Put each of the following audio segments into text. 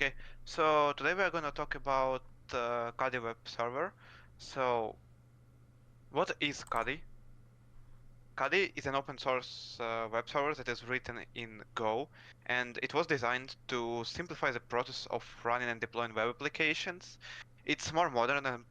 Okay, so today we are going to talk about Caddy web server. So, what is Caddy? Caddy is an open source web server that is written in Go, and it was designed to simplify the process of running and deploying web applications. It's more modern and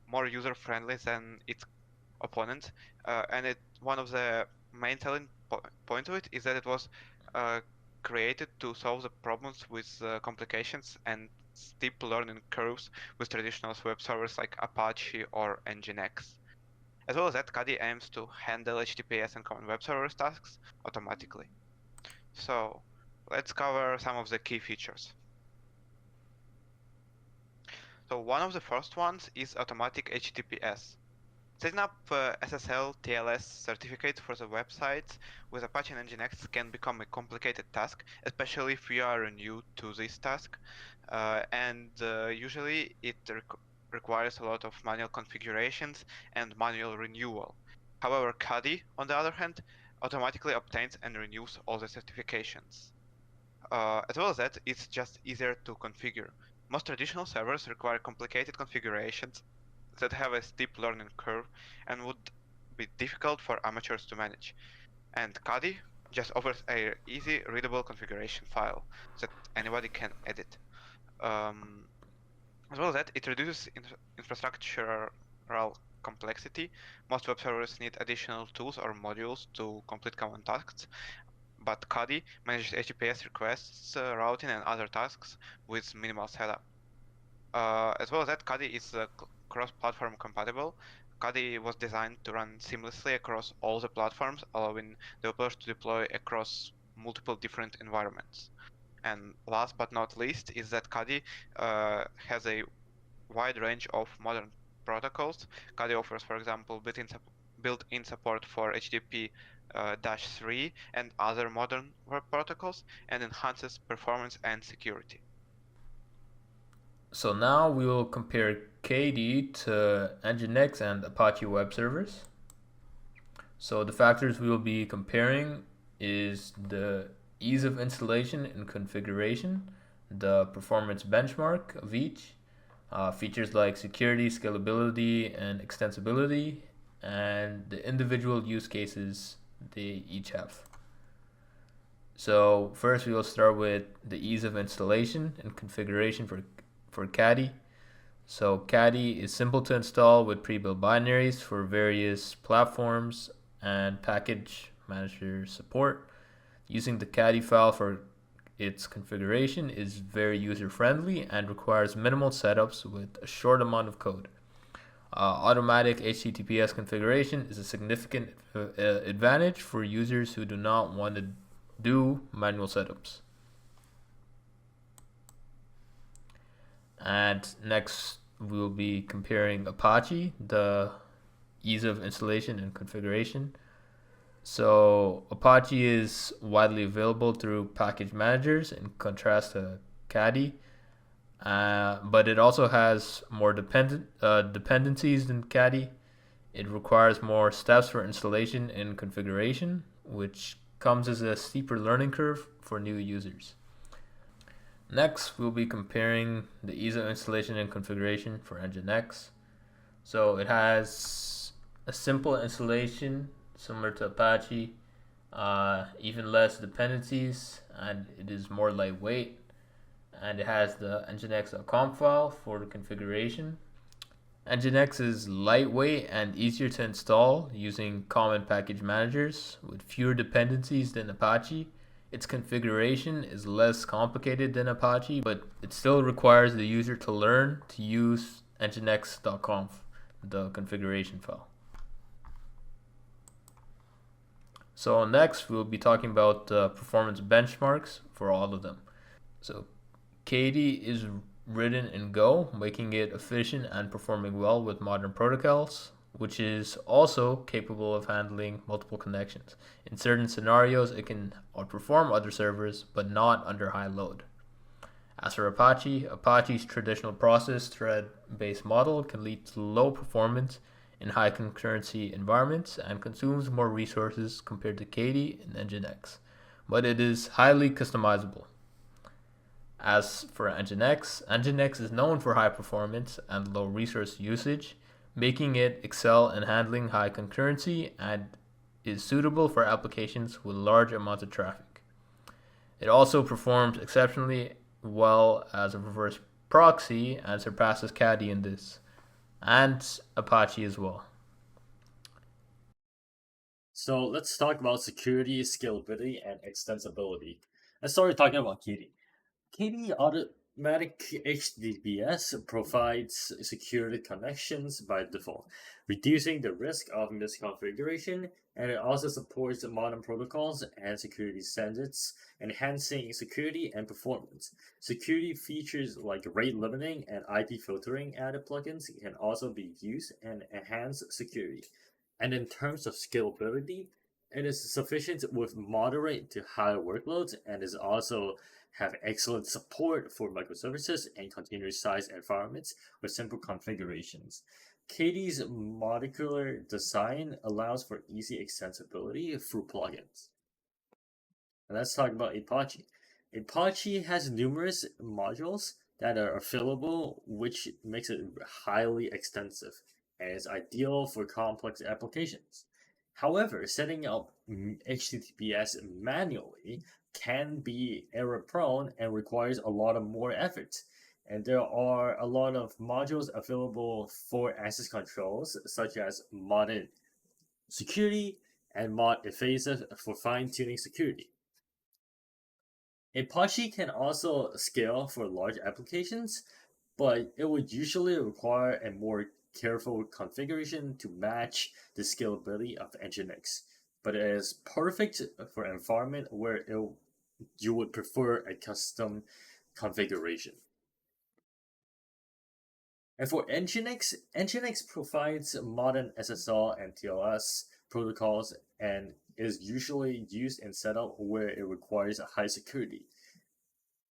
more user friendly than its opponent, and one of the main selling points of it is that it was uh, created to solve the problems with complications and steep learning curves with traditional web servers like Apache or Nginx. As well as that, Caddy aims to handle HTTPS and common web servers tasks automatically. So let's cover some of the key features. So one of the first ones is automatic HTTPS. Setting up SSL TLS certificates for the websites with Apache and Nginx can become a complicated task, especially if you are new to this task, and usually it requires a lot of manual configurations and manual renewal. However, Caddy, on the other hand, automatically obtains and renews all the certifications. As well as that, it's just easier to configure. Most traditional servers require complicated configurations that have a steep learning curve and would be difficult for amateurs to manage. And Caddy just offers a easy readable configuration file that anybody can edit. As well as that, it reduces infrastructural complexity. Most web servers need additional tools or modules to complete common tasks, but Caddy manages HTTPS requests, routing, and other tasks with minimal setup. As well as that, Caddy is cross-platform compatible. Caddy was designed to run seamlessly across all the platforms, allowing developers to deploy across multiple different environments. And last but not least is that Caddy has a wide range of modern protocols. Caddy offers, for example, built-in support for HTTP-3 and other modern web protocols, and enhances performance and security. So now we will compare Caddy to Nginx and Apache web servers. So the factors we will be comparing is the ease of installation and configuration, the performance benchmark of each, features like security, scalability, and extensibility, and the individual use cases they each have. So first we will start with the ease of installation and configuration for Caddy. So Caddy is simple to install with pre-built binaries for various platforms and package manager support. Using the Caddy file for its configuration is very user-friendly and requires minimal setups with a short amount of code. Automatic HTTPS configuration is a significant advantage for users who do not want to do manual setups. And next, we'll be comparing Apache, the ease of installation and configuration. So Apache is widely available through package managers in contrast to Caddy, but it also has more dependencies than Caddy. It requires more steps for installation and configuration, which comes as a steeper learning curve for new users. Next, we'll be comparing the ease of installation and configuration for Nginx. So it has a simple installation similar to Apache, even less dependencies, and it is more lightweight. And it has the nginx.conf file for the configuration. Nginx is lightweight and easier to install using common package managers with fewer dependencies than Apache. Its configuration is less complicated than Apache, but it still requires the user to learn to use nginx.conf, the configuration file. So next we'll be talking about performance benchmarks for all of them. So Caddy is written in Go, making it efficient and performing well with modern protocols, which is also capable of handling multiple connections. In certain scenarios, it can outperform other servers, but not under high load. As for Apache, Apache's traditional process thread-based model can lead to low performance in high concurrency environments and consumes more resources compared to Caddy and Nginx, but it is highly customizable. As for Nginx is known for high performance and low resource usage, making it excel in handling high concurrency and is suitable for applications with large amounts of traffic. It also performs exceptionally well as a reverse proxy and surpasses Caddy in this, and Apache as well. So let's talk about security, scalability, and extensibility. Let's start talking about Caddy. Caddy Automatic HTTPS provides security connections by default, reducing the risk of misconfiguration, and it also supports modern protocols and security standards, enhancing security and performance. Security features like rate limiting and IP filtering added plugins can also be used and enhance security. And in terms of scalability, it is sufficient with moderate to high workloads and is also have excellent support for microservices and container-sized environments with simple configurations. Katie's modular design allows for easy extensibility through plugins. And let's talk about Apache. Apache has numerous modules that are available, which makes it highly extensive and is ideal for complex applications. However, setting up HTTPS manually can be error prone and requires a lot of more effort. And there are a lot of modules available for access controls, such as modded security and mod evasive for fine tuning security. Apache can also scale for large applications, but it would usually require a more careful configuration to match the scalability of Nginx. But it is perfect for an environment where you would prefer a custom configuration. And for Nginx provides modern SSL and TLS protocols and is usually used in setup where it requires high security.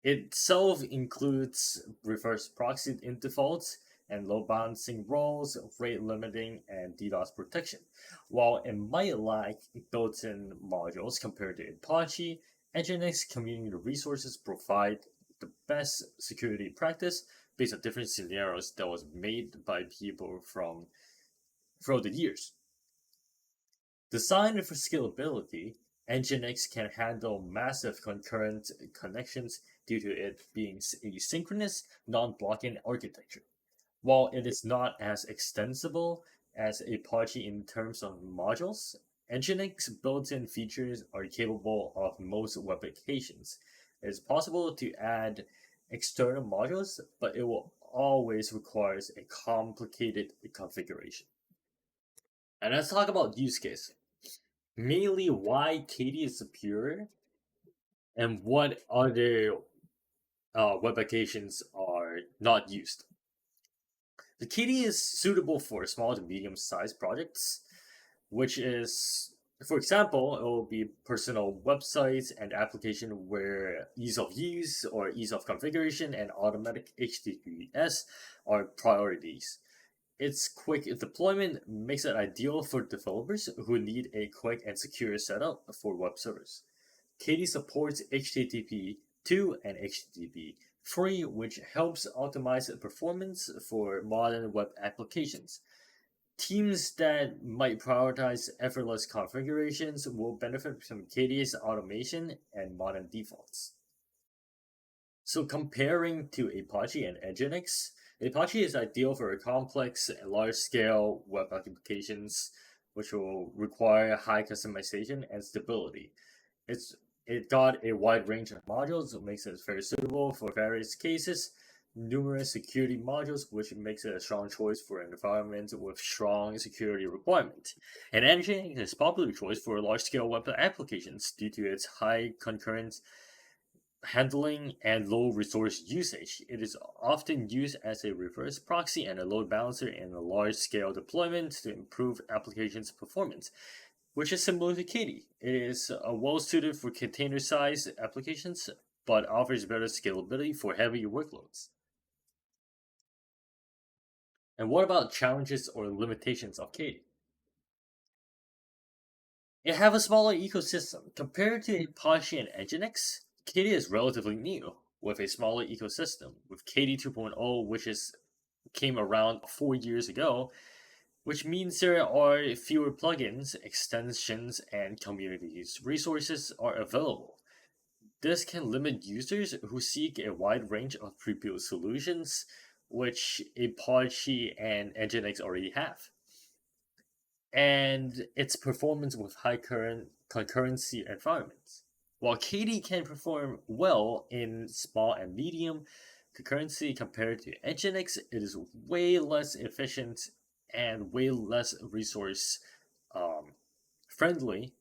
Itself includes reverse proxy in default and load balancing roles, rate limiting, and DDoS protection. While it might lack built-in modules compared to Apache, Nginx community resources provide the best security practice based on different scenarios that was made by people from throughout the years. Designed for scalability, Nginx can handle massive concurrent connections due to it being a synchronous, non-blocking architecture. While it is not as extensible as Apache in terms of modules, Nginx built-in features are capable of most web applications. It is possible to add external modules, but it will always requires a complicated configuration. And let's talk about use case. Mainly why Caddy is superior and what other web applications are not used. The Caddy is suitable for small to medium sized projects, which is, for example, it will be personal websites and application where ease of use or ease of configuration and automatic HTTPS are priorities. Its quick deployment makes it ideal for developers who need a quick and secure setup for web servers. Caddy supports HTTP 2 and HTTP 3, which helps optimize performance for modern web applications. Teams that might prioritize effortless configurations will benefit from Caddy's automation and modern defaults. So comparing to Apache and Nginx, Apache is ideal for complex and large-scale web applications, which will require high customization and stability. It got a wide range of modules, which makes it very suitable for various cases. Numerous security modules, which makes it a strong choice for an environment with strong security requirement. And Nginx is a popular choice for large-scale web applications due to its high concurrent handling and low resource usage. It is often used as a reverse proxy and a load balancer in a large scale deployment to improve applications performance, which is similar to Caddy. It is well suited for container sized applications, but offers better scalability for heavy workloads. And what about challenges or limitations of Caddy? It have a smaller ecosystem. Compared to Apache and Nginx, Caddy is relatively new. with a smaller ecosystem. With Caddy 2.0, which came around 4 years ago, which means there are fewer plugins, extensions, and communities resources are available. This can limit users who seek a wide range of pre-built solutions, which Apache and Nginx already have. And its performance with high current concurrency environments. While Caddy can perform well in small and medium concurrency compared to Nginx, it is way less efficient and way less resource friendly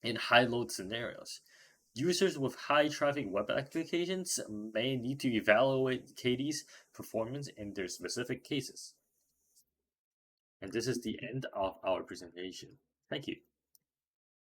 in high load scenarios. Users with high traffic web applications may need to evaluate Caddy's performance in their specific cases. And this is the end of our presentation. Thank you.